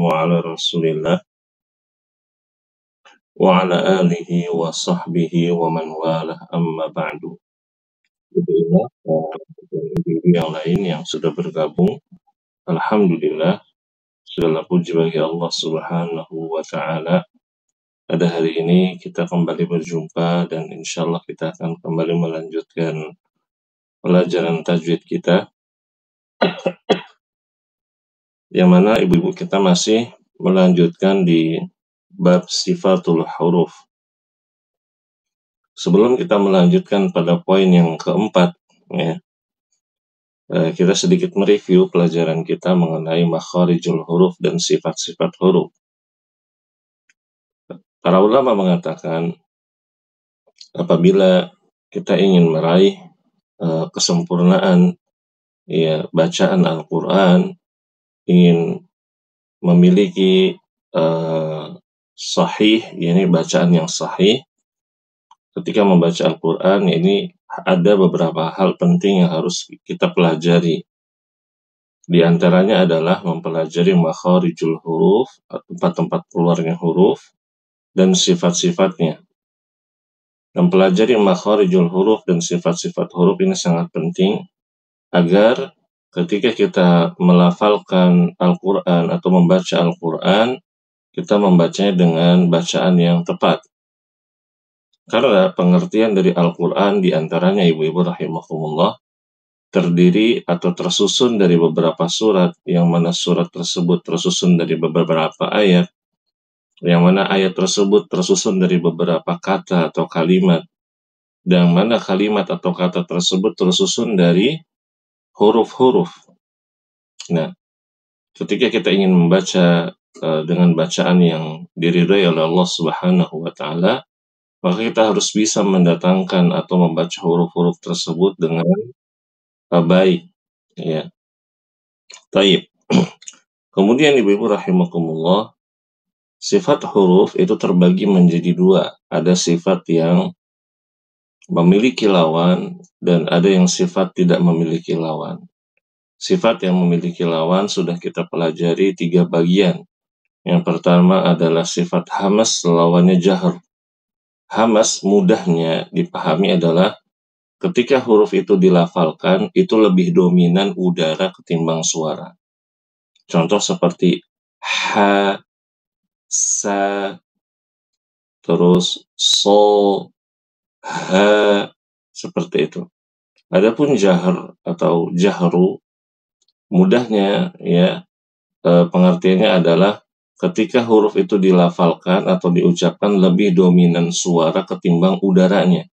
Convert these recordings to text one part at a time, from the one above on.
wassalamu ala rasulillah wa ala alihi wa sahbihi wa man walah amma ba'du. Alhamdulillah, ibu yang lain yang sudah bergabung, alhamdulillah, segala puji bagi Allah Subhanahu wa Ta'ala. Pada hari ini kita kembali berjumpa dan insyaallah kita akan kembali melanjutkan pelajaran tajwid kita, yang mana ibu-ibu kita masih melanjutkan di bab sifatul huruf. Sebelum kita melanjutkan pada poin yang keempat, ya, kita sedikit mereview pelajaran kita mengenai makharijul huruf dan sifat-sifat huruf. Para ulama mengatakan, apabila kita ingin meraih kesempurnaan, ya, bacaan Al-Quran, ingin memiliki sahih, yakni bacaan yang sahih, ketika membaca Al-Quran ini ada beberapa hal penting yang harus kita pelajari. Di antaranya adalah mempelajari makharijul huruf, tempat-tempat keluarnya huruf, dan sifat-sifatnya. Mempelajari makharijul huruf dan sifat-sifat huruf ini sangat penting, agar ketika kita melafalkan Al-Quran atau membaca Al-Quran, kita membacanya dengan bacaan yang tepat. Karena pengertian dari Al-Quran diantaranya, ibu-ibu rahimakumullah, terdiri atau tersusun dari beberapa surat, yang mana surat tersebut tersusun dari beberapa ayat, yang mana ayat tersebut tersusun dari beberapa kata atau kalimat, dan mana kalimat atau kata tersebut tersusun dari huruf-huruf. Nah, ketika kita ingin membaca dengan bacaan yang diridhai oleh Allah Subhanahu wa Ta'ala, maka kita harus bisa mendatangkan atau membaca huruf-huruf tersebut dengan baik, ya. Taib. Kemudian ibu-ibu rahimakumullah, sifat huruf itu terbagi menjadi dua. Ada sifat yang memiliki lawan dan ada yang sifat tidak memiliki lawan. Sifat yang memiliki lawan sudah kita pelajari 3 bagian. Yang pertama adalah sifat hamas, lawannya jahr. Hamas mudahnya dipahami adalah ketika huruf itu dilafalkan, itu lebih dominan udara ketimbang suara. Contoh seperti ha, sa, terus so, ha, seperti itu. Adapun jahr atau jahru, mudahnya, ya, pengertiannya adalah ketika huruf itu dilafalkan atau diucapkan lebih dominan suara ketimbang udaranya.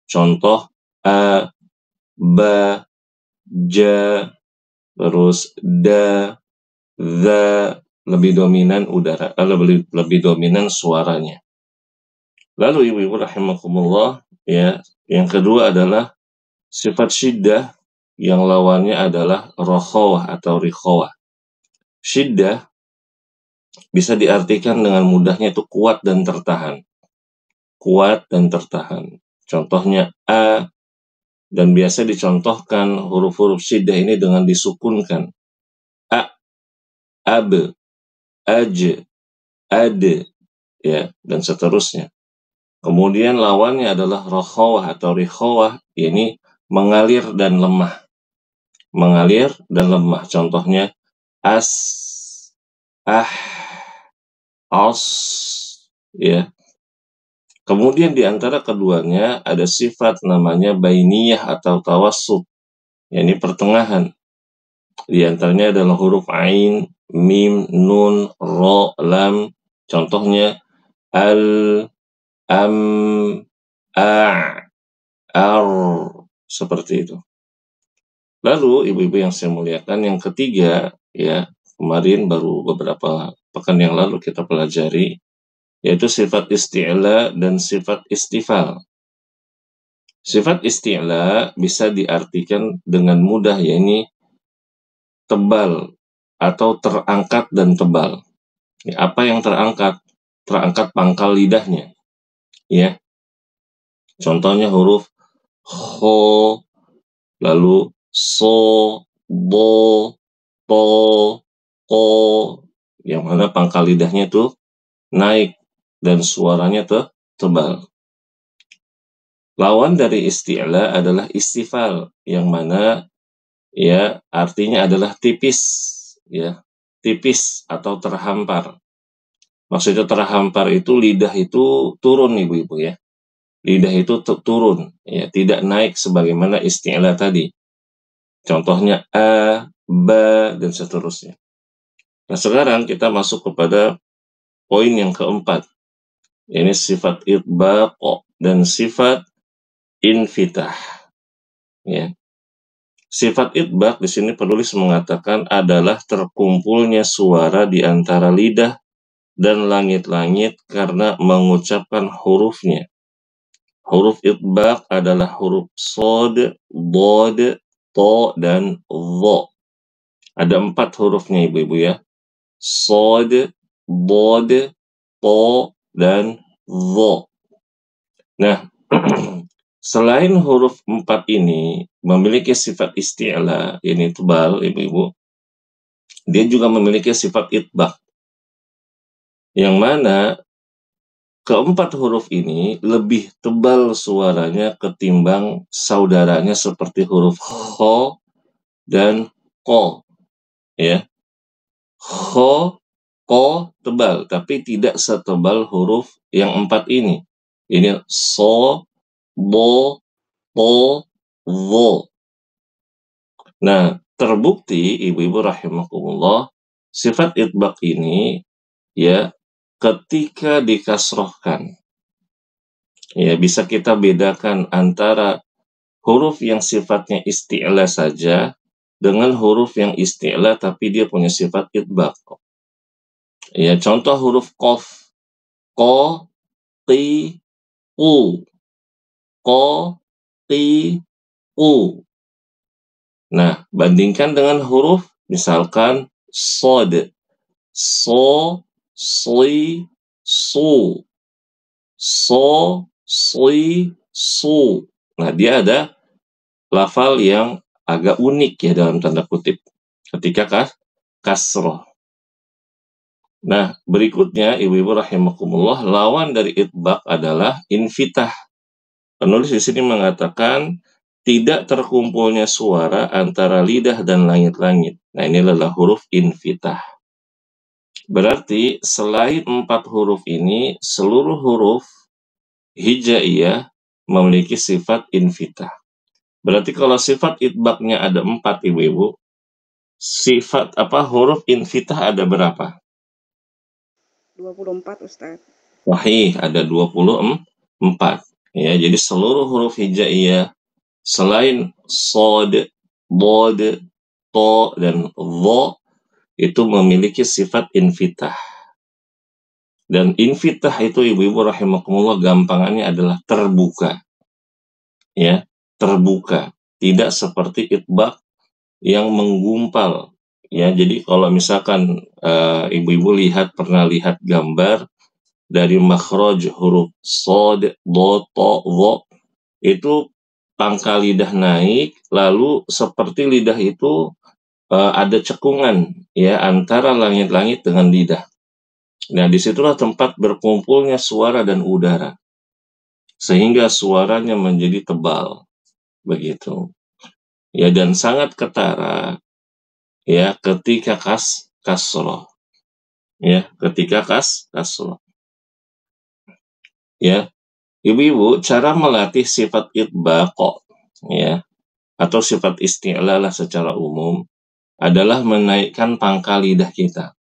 Contoh a, ba, ja, terus da, za, lebih dominan udara, lebih dominan suaranya. Lalu ibu-ibu rahimakumullah, ya, yang kedua adalah sifat syiddah, yang lawannya adalah rokhawah atau rikhawah. Syiddah bisa diartikan dengan mudahnya itu kuat dan tertahan. Kuat dan tertahan. Contohnya a, dan biasa dicontohkan huruf-huruf syiddah ini dengan disukunkan. A, ab, aj, ad, ya, dan seterusnya. Kemudian lawannya adalah rokhawah atau rikhawah, ini mengalir dan lemah. Mengalir dan lemah. Contohnya as, ah, as, ya. Kemudian di antara keduanya ada sifat namanya bainiyah atau tawassut, yakni pertengahan. Di antaranya adalah huruf ain, mim, nun, ro, lam. Contohnya al, am, a, ar, seperti itu. Lalu ibu-ibu yang saya muliakan, yang ketiga, ya, kemarin baru beberapa pekan yang lalu kita pelajari, yaitu sifat isti'la dan sifat istifal. Sifat isti'la bisa diartikan dengan mudah, yakni tebal atau terangkat dan tebal. Apa yang terangkat? Terangkat pangkal lidahnya, ya. Contohnya huruf kho, lalu so, bo, to, ko, yang mana pangkal lidahnya tuh naik dan suaranya tebal. Lawan dari isti'la adalah istifal, yang mana ya artinya adalah tipis, ya, tipis atau terhampar. Maksudnya terhampar itu lidah itu turun, ibu-ibu ya. Lidah itu turun, ya, tidak naik sebagaimana isti'la tadi. Contohnya a, ba, dan seterusnya. Nah, sekarang kita masuk kepada poin yang keempat. Ini sifat itbaq dan sifat infitah. Ya. Sifat itbaq di sini penulis mengatakan adalah terkumpulnya suara di antara lidah dan langit-langit karena mengucapkan hurufnya. Huruf itbaq adalah huruf sod, bod, to, dan dho. Ada 4 hurufnya, ibu-ibu ya. Sod, bod, to, dan dho. Nah, selain huruf 4 ini memiliki sifat isti'la, ini tebal, ibu-ibu, dia juga memiliki sifat itbaq, yang mana keempat huruf ini lebih tebal suaranya ketimbang saudaranya seperti huruf kho dan ko, ya. Kho, ko tebal, tapi tidak setebal huruf yang 4 ini. Ini so, bo, to, dho. Nah, terbukti ibu-ibu rahimakumullah, sifat itbaq ini ya ketika dikasrohkan, ya bisa kita bedakan antara huruf yang sifatnya isti'la saja dengan huruf yang isti'la tapi dia punya sifat itbaq. Ya, contoh huruf qaf, ko, qi, u, ko, qi, u. Nah, bandingkan dengan huruf misalkan sod, so, sli, su, so, sli, su. Nah, dia ada lafal yang agak unik ya dalam tanda kutip ketika kasroh. Nah, berikutnya ibu-ibu rahimakumullah, lawan dari itbaq adalah infitah. Penulis di sini mengatakan tidak terkumpulnya suara antara lidah dan langit-langit. Nah, ini adalah huruf infitah. Berarti selain 4 huruf ini, seluruh huruf hijaiyah memiliki sifat infitah. Berarti kalau sifat itbaqnya ada 4, ibu-ibu, sifat huruf infitah ada berapa? 24, Ustadz. Sahih, ada 24. Ya, jadi seluruh huruf hijaiyah selain sod, bod, to, dan dho itu memiliki sifat infitah. Dan infitah itu ibu-ibu rahimakumullah gampangannya adalah terbuka. Ya, terbuka. Tidak seperti itbaq yang menggumpal. Ya, jadi kalau misalkan ibu-ibu pernah lihat gambar dari makhraj huruf sod, do, to, dho, itu pangkal lidah naik, lalu seperti lidah itu ada cekungan ya antara langit-langit dengan lidah. Nah, disitulah tempat berkumpulnya suara dan udara, sehingga suaranya menjadi tebal, begitu. Ya, dan sangat ketara ya ketika kasroh. Ya, ketika kasroh. Ya, ibu-ibu, cara melatih sifat itbaq ya atau sifat isti'la lah secara umum adalah menaikkan pangkal lidah kita.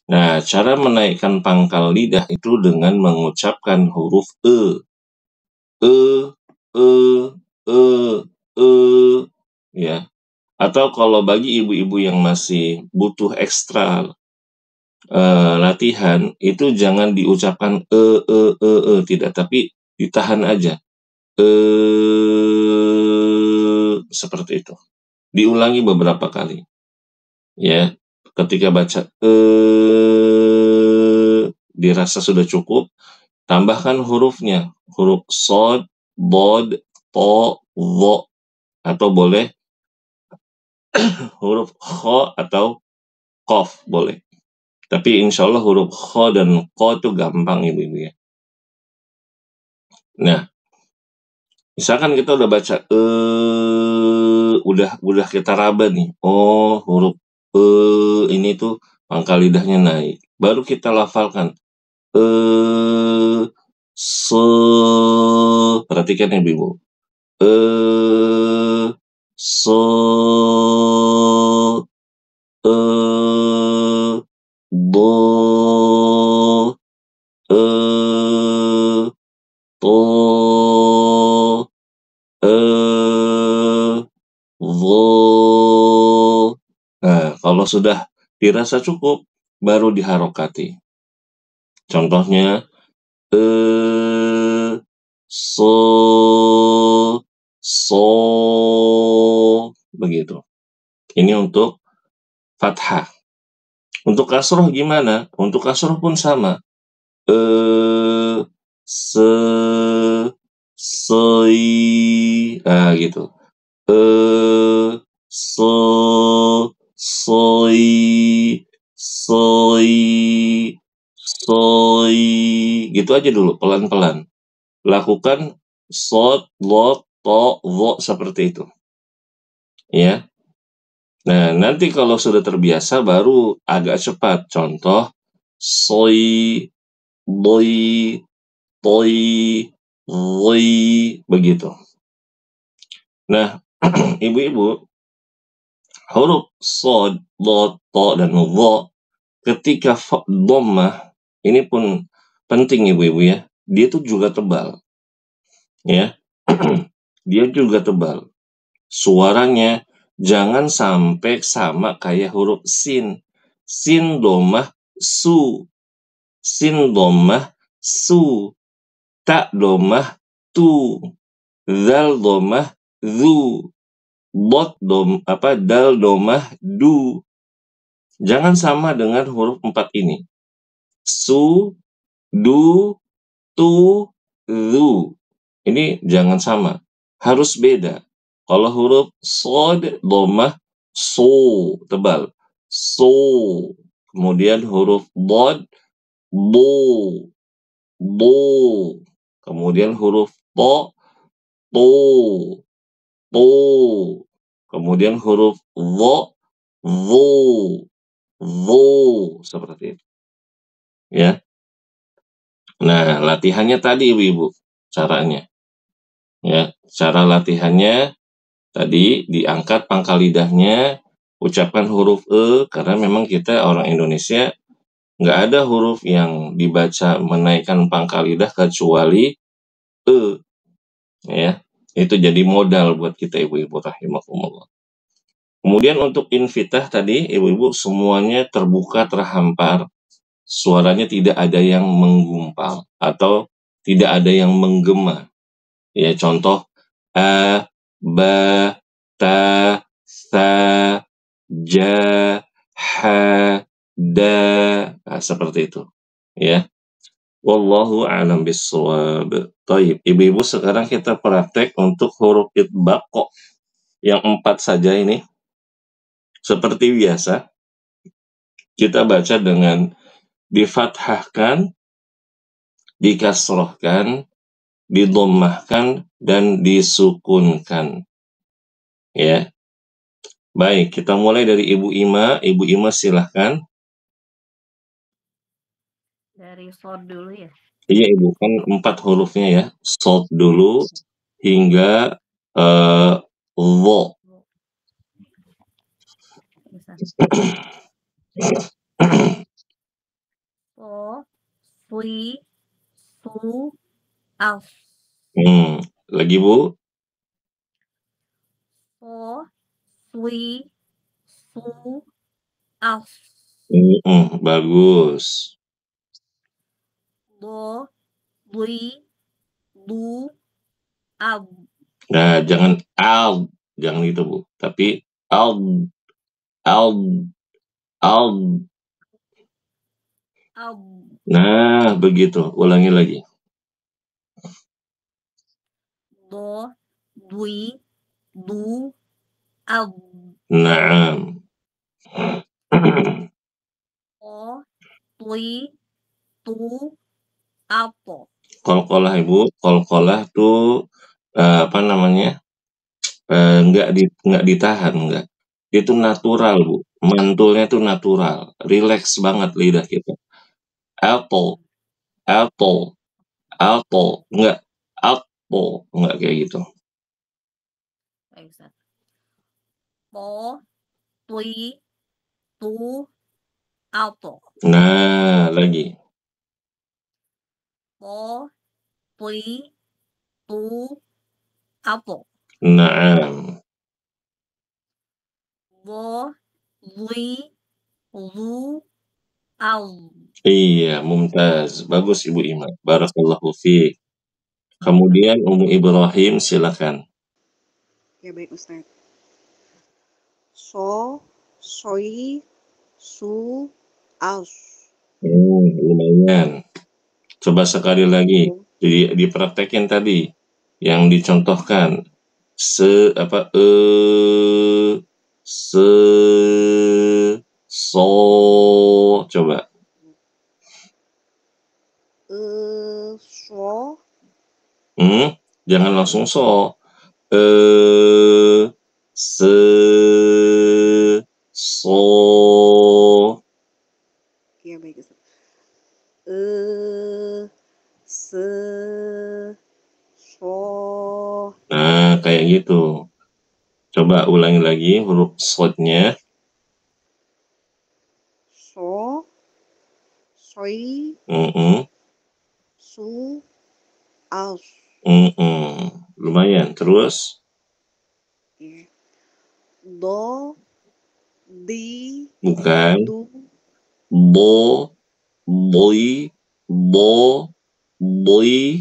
Nah, cara menaikkan pangkal lidah itu dengan mengucapkan huruf e, e, e, e, e, ya. Atau kalau bagi ibu-ibu yang masih butuh ekstra latihan, itu jangan diucapkan tidak, tapi ditahan aja. Seperti itu. Diulangi beberapa kali. Ya, ketika baca dirasa sudah cukup, tambahkan hurufnya, huruf sod, bod, to, dho, atau boleh huruf kho atau qaf boleh. Tapi insya Allah huruf kho dan ko itu gampang ibu-ibu ya. Nah, misalkan kita udah baca udah kita raba nih. Oh, huruf ini tuh pangkal lidahnya naik. Baru kita lafalkan se. Perhatikan ya ibu. Se do to vo. Nah, kalau sudah dirasa cukup, baru diharokati. Contohnya, so, begitu. Ini untuk fathah. Untuk kasroh gimana? Untuk kasroh pun sama. Sei, nah gitu. Soi, soi, gitu aja dulu, pelan-pelan. Lakukan sod, lot, to, vo, seperti itu. Ya. Nah, nanti kalau sudah terbiasa baru agak cepat. Contoh, soi, doi, toi, woi, begitu. Nah, ibu-ibu, huruf sod, lot, to, dan vo, ketika dhammah, ini pun penting ibu-ibu ya, dia tuh juga tebal. Ya, dia juga tebal. Suaranya jangan sampai sama kayak huruf sin. Sin dhammah su. Sin dhammah su. Ta dhammah tu. Zal dhammah zu. Dal dhammah du. Jangan sama dengan huruf 4 ini. Su, du, tu, zu. Ini jangan sama. Harus beda. Kalau huruf sod, dhammah, so, tebal. So. Kemudian huruf bod, bo, bo. Kemudian huruf to, to. Kemudian huruf vo, vo. Seperti itu. Ya. Nah, latihannya tadi ibu-ibu, caranya. Ya, cara latihannya tadi diangkat pangkal lidahnya, ucapkan huruf karena memang kita orang Indonesia nggak ada huruf yang dibaca menaikkan pangkal lidah kecuali ya. Itu jadi modal buat kita ibu-ibu rahimakumullah. Kemudian untuk infitah tadi ibu-ibu semuanya terbuka, terhampar. Suaranya tidak ada yang menggumpal atau tidak ada yang menggema. Ya, contoh a, ba, ta, sa, ja, ha, da. Nah, seperti itu. Ya. Wallahu a'lam bishawab. Taib. Ibu-ibu, sekarang kita praktek untuk huruf itbaq yang 4 saja ini. Seperti biasa, kita baca dengan difathahkan, dikasrohkan, didommahkan, dan disukunkan. Ya. Baik, kita mulai dari Ibu Ima. Ibu Ima silahkan. Dari sod dulu ya? Iya Ibu, kan 4 hurufnya ya. Sod dulu hingga wo. So, sui, su, af. Lagi Bu. So, sui, su, af. Bagus. Do, dui, du, ab. Nah, jangan al, jangan itu Bu. Tapi al, al, al. Ab. Nah, begitu. Ulangi lagi. Do, dui, du, ab. Naam. O, tui, tu, apo. Qalqalah Ibu, qalqalah tuh apa namanya? Nggak ditahan, nggak. Itu natural, Bu. Mantulnya tuh natural, rileks banget lidah kita. Apple, apple, apple, nggak apple, nggak kayak gitu. Baik, Ustaz. Po, tui, tu, apo. Nah, lagi. Po, tui, tu, apo. Naam. Wo, lui, lu, au. Iya, mumtaz. Bagus Ibu Ima. Barakallahu fiik. Ustaz. Kemudian Ummu Ibrahim silakan. Ya baik Ustaz. So, soi, su, aus. Lumayan. Coba sekali lagi So, dipraktekin tadi yang dicontohkan. Apa se so coba. so, Jangan langsung so. Se so. ya baik Ustaz. Se, so, Nah, kayak gitu. Coba ulangi lagi huruf shotnya. so, soi, su, aus. Lumayan. Terus Ya. Do, di, bukan du, bo, boy, bo, boy.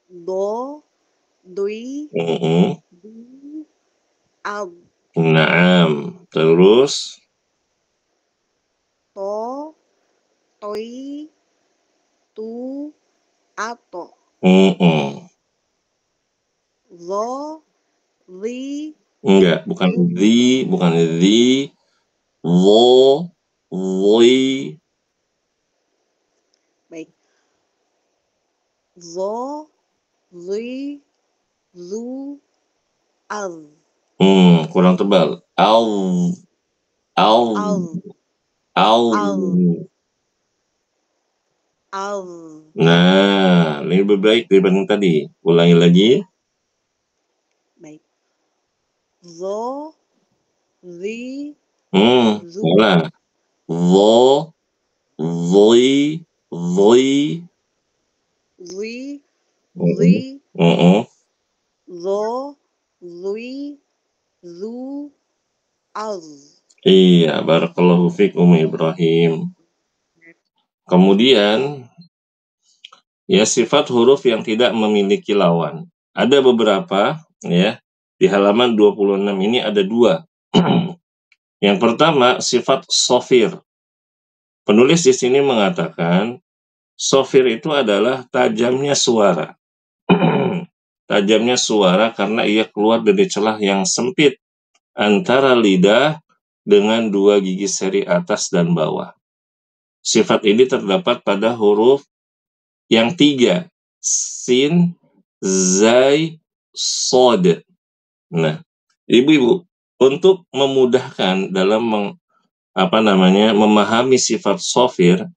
do, dui, du, ab. Naam. Terus To, toi, tu, ato. Zo, zi, enggak, bukan zu. bukan wo, woi. Baik. Zo, zi, zu, az. Kurang tebal. Au, au, Az. au. Az. Az. Nah, ini lebih baik dibanding tadi. Ulangi lagi. Baik. Zo, zi, zu. Salah. Wo, voi, voi. Zi, zi, zo, zui, zu, az. Iya, barakallahu fiik Ummu Ibrahim. Kemudian, ya sifat huruf yang tidak memiliki lawan. Ada beberapa, ya. Di halaman 26 ini ada 2. Yang pertama, sifat sofir. Penulis di sini mengatakan, sofir itu adalah tajamnya suara. Tajamnya suara karena ia keluar dari celah yang sempit antara lidah dengan 2 gigi seri atas dan bawah. Sifat ini terdapat pada huruf yang 3, sin, zai, sod. Nah, ibu-ibu, untuk memudahkan dalam memahami sifat sofir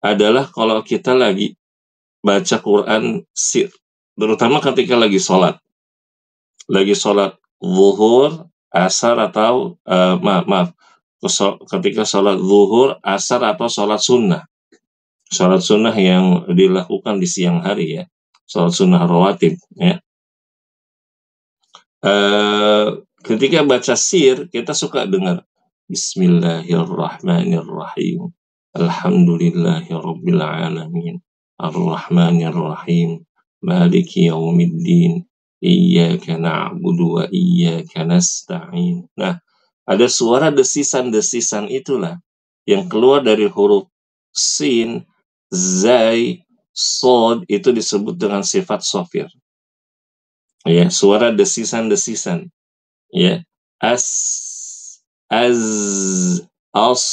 adalah kalau kita lagi baca Quran sir, terutama ketika lagi sholat zuhur, asar atau ketika sholat zuhur, asar atau sholat sunnah yang dilakukan di siang hari, ya, sholat sunnah rawatib, ya. Ketika baca sir, kita suka dengar Bismillahirrahmanirrahim, Alhamdulillahirabbil alamin, Ar-Rahmanir-Rahim, Maliki yaumiddin, Iyyaka na'budu wa iyyaka nasta'in. Nah, ada suara desisan-desisan itulah yang keluar dari huruf sin, zai, sod, itu disebut dengan sifat sofir. Ya, suara desisan-desisan. Ya, as, az, as,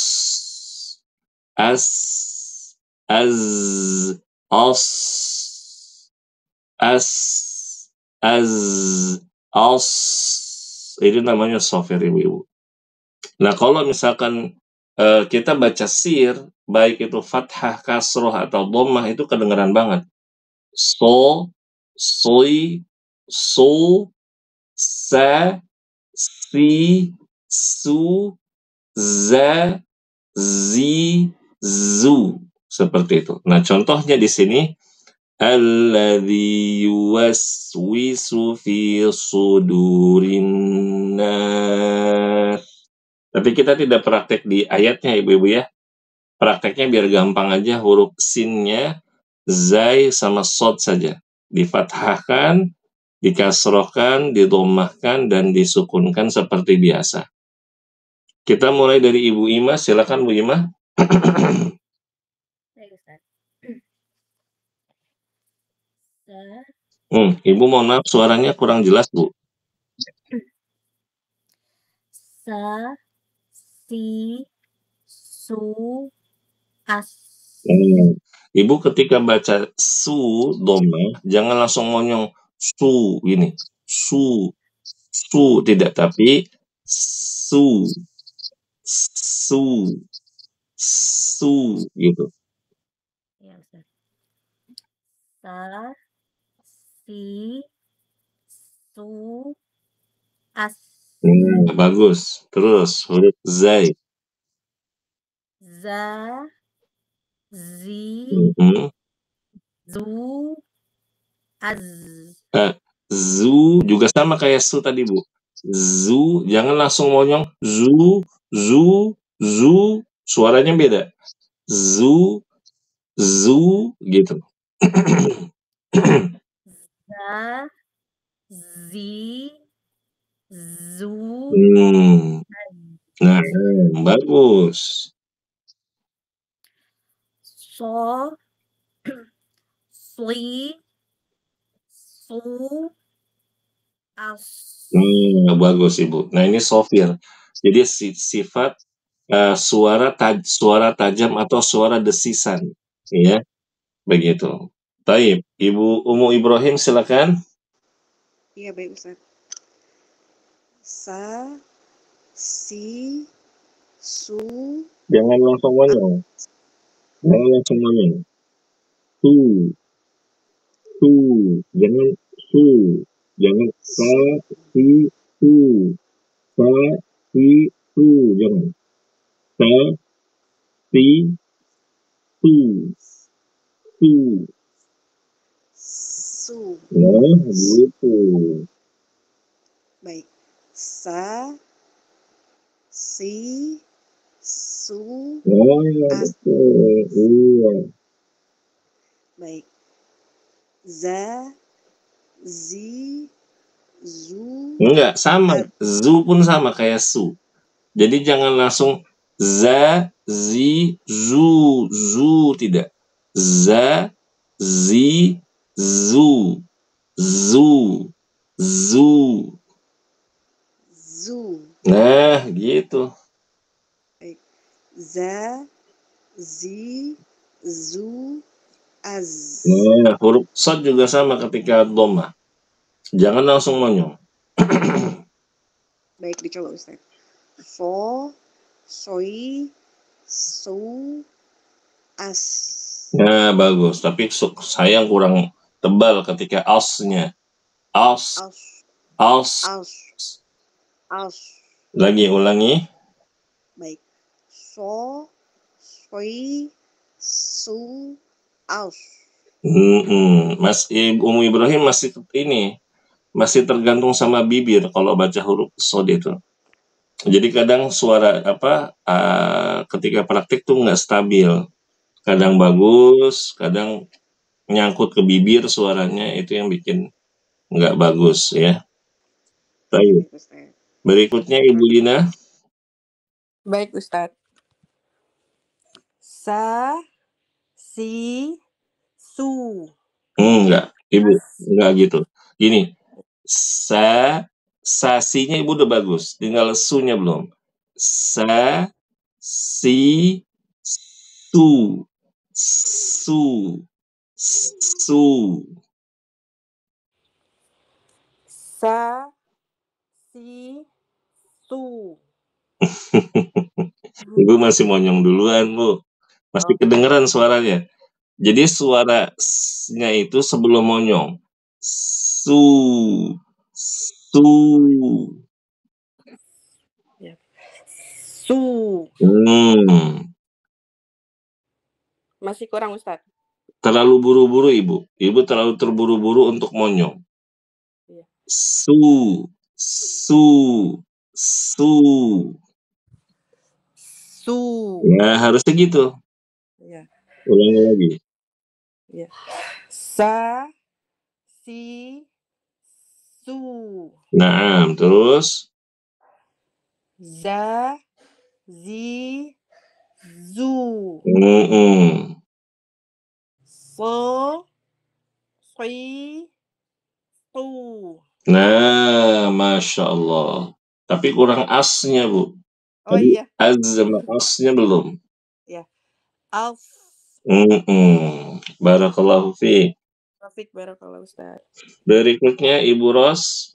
as, as, as, as. Ini namanya software ibu-ibu. Nah, kalau misalkan kita baca sir, baik itu fathah, kasroh, atau dhammah, itu kedengeran banget. So, soi, so, sa, si, su, za, zi, zu. Seperti itu. Nah, contohnya di sini, alladzi yuwaswisu fi sudurin nas. Tapi kita tidak praktek di ayatnya, ibu-ibu ya. Prakteknya biar gampang aja, huruf sinnya, zai sama sod saja. Difathahkan, dikasrohkan, didomahkan, dan disukunkan seperti biasa. Kita mulai dari Ibu Ima, silakan Bu Ima. Baik, Ustaz. Ibu mohon maaf, suaranya kurang jelas, Bu. Sa, si, su, as. Ibu ketika baca su, doma, jangan langsung monyong su, gini. Su, tidak, tapi su, gitu. Ya, Ustaz. Sa, si, su, as. Bagus. Terus huruf zai. Za, zi, zu, az. Zu juga sama kayak su tadi, Bu. Zu, jangan langsung monyong zu, suaranya beda. Zu, gitu. Za, zi, zu, Nah, bagus. So, sli, su, as. Bagus Ibu. Nah, ini software. Jadi sifat suara tajam atau suara desisan, ya. Begitu. Baik, Ibu Umu Ibrahim silakan. Iya, baik Ustaz. Sa, si, su. Jangan langsung monyong. Tu. Jangan su. Jangan sa, si, su. Sa, si, su. Jangan. Sa, si, su. Su. Nah, gitu. Baik. Sa, si, su, as. Iya. Baik. Za, zi, zu. Enggak, sama. Zu pun sama kayak su. Jadi jangan langsung za, zi, zu, tidak. Za, zi, zu. Nah, gitu. Baik. Za, zi, zu, az. Nah, huruf sod juga sama ketika dhamma. Jangan langsung monyong. Baik, dicoba Ustaz. So, soi, su, as. Nah, bagus. Tapi sayang kurang tebal ketika as-nya. As. Lagi, ulangi. Baik. So, soi, su, as. Mas Umu Ibrahim masih tergantung sama bibir kalau baca huruf sod itu. Jadi kadang suara ketika praktik tuh nggak stabil. Kadang bagus, kadang nyangkut ke bibir suaranya, itu yang bikin nggak bagus ya. Baik. Berikutnya Ibu Lina. Baik Ustadz. Sa, si, su. Enggak, Ibu, enggak gitu. Gini, sasinya Ibu udah bagus, tinggal sunya belum. Sa, si, Su. Su. Su. Sa, si, su. Ibu masih monyong duluan, Bu. Masih Oke. kedengeran suaranya. Jadi suara S-nya itu sebelum monyong. Su. Su. Ya. Su. Masih kurang, Ustadz. Terlalu buru-buru, Ibu. Ibu terlalu terburu-buru untuk monyong. Iya. Su. Su. Su. Su. Ya, harusnya gitu. Ya. Ulangi lagi. Ya. Sa, si, su. Nah, terus Za, zi, zu. So, si, su. Nah, Masya Allah. Tapi kurang asnya, Bu. Oh Tadi iya. az sama asnya belum. Ya. Alf. Barakallahu fiik. Taufik barakallah, Ustaz. Berikutnya Ibu Ros.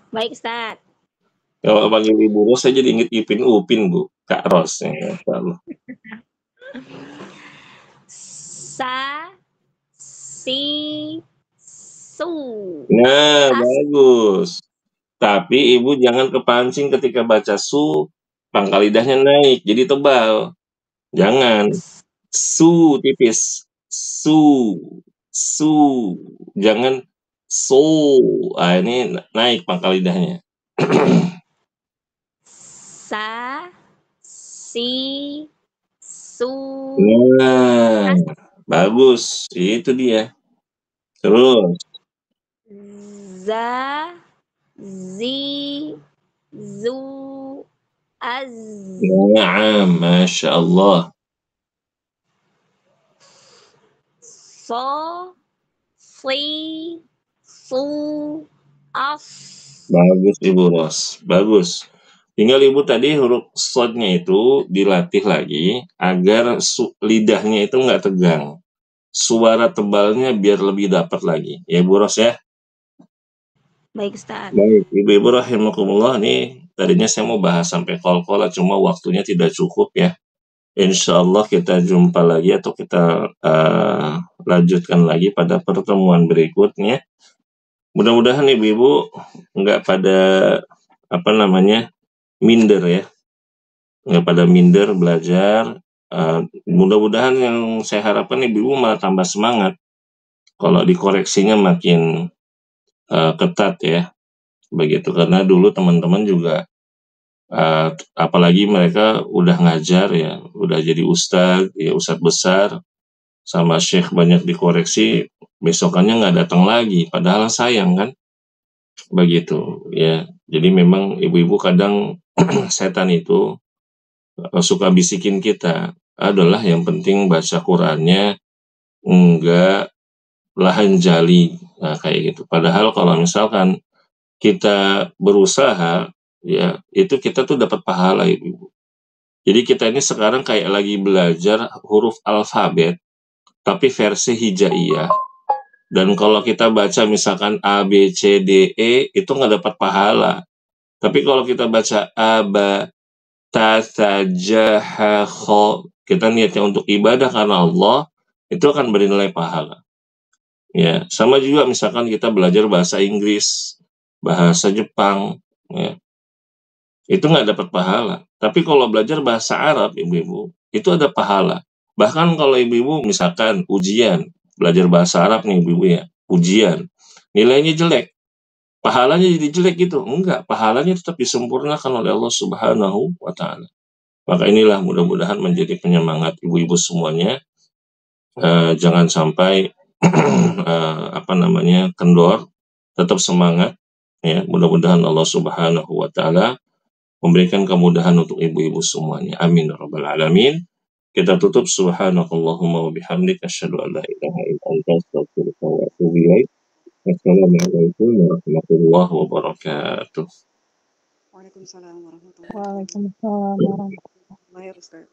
Baik, Ustaz. Kalau panggil Ibu Ros saya jadi inget Ipin Upin, Bu. Kak Ros. Ya, Masya Allah. Sa, si, su. Nah, Sas. bagus. Tapi Ibu jangan kepancing ketika baca su, pangkal lidahnya naik, jadi tebal. Jangan. Su tipis. Su. Su. Jangan so. Ini naik pangkal lidahnya. Sa, si, su. Nah, bagus. Itu dia. Terus. Za, zi, zu, az. Naam, Masya Allah. So, si, su, as. Bagus Ibu Ros. Bagus. Tinggal Ibu tadi huruf sodnya itu dilatih lagi agar lidahnya itu nggak tegang. Suara tebalnya biar lebih dapat lagi. Ya Ibu Ros ya. Baik, Ustaz. Baik, Ibu-ibu rahimakumullah nih. Tadinya saya mau bahas sampai kol-kol, cuma waktunya tidak cukup ya. Insya Allah kita jumpa lagi atau kita lanjutkan lagi pada pertemuan berikutnya. Mudah-mudahan ibu-ibu nggak pada minder ya, nggak pada minder belajar. Mudah-mudahan yang saya harapkan ibu-ibu malah tambah semangat kalau dikoreksinya makin ketat ya, begitu. Karena dulu teman-teman juga apalagi mereka udah ngajar ya, udah jadi ustadz ya, ustadz besar sama syekh banyak dikoreksi, besokannya nggak datang lagi, padahal sayang kan, begitu ya. Jadi memang ibu-ibu kadang setan itu suka bisikin kita adalah yang penting baca Qurannya enggak lahan jali, nah kayak gitu. Padahal kalau misalkan kita berusaha ya, itu kita tuh dapat pahala ibu. Jadi kita ini sekarang kayak lagi belajar huruf alfabet tapi versi hijaiyah. Dan kalau kita baca misalkan A, B, C, D, E, itu nggak dapat pahala. Tapi kalau kita baca A, B, Ta, Sa, Ja, Ha, Kho, kita niatnya untuk ibadah karena Allah, itu akan bernilai pahala. Ya, sama juga misalkan kita belajar bahasa Inggris, bahasa Jepang, ya, itu nggak dapat pahala. Tapi kalau belajar bahasa Arab, ibu-ibu, itu ada pahala. Bahkan kalau ibu-ibu misalkan ujian, belajar bahasa Arab nih ibu-ibu ya, ujian, nilainya jelek, pahalanya jadi jelek gitu. Enggak, pahalanya tetap disempurnakan oleh Allah Subhanahu wa Ta'ala. Maka inilah mudah-mudahan menjadi penyemangat ibu-ibu semuanya. Jangan sampai kendor, tetap semangat ya. Mudah-mudahan Allah Subhanahu wa Ta'ala memberikan kemudahan untuk ibu-ibu semuanya. Amin ya rabbal alamin. Kita tutup subhanakallahumma wa bihamdika asyhadu an la ilaha illa anta astaghfiruka wa atubu ilaik. Assalamualaikum warahmatullahi wabarakatuh. Waalaikumsalam warahmatullahi Waalaikumsalam warahmatullahi wabarakatuh. wabarakatuh. Ustaz.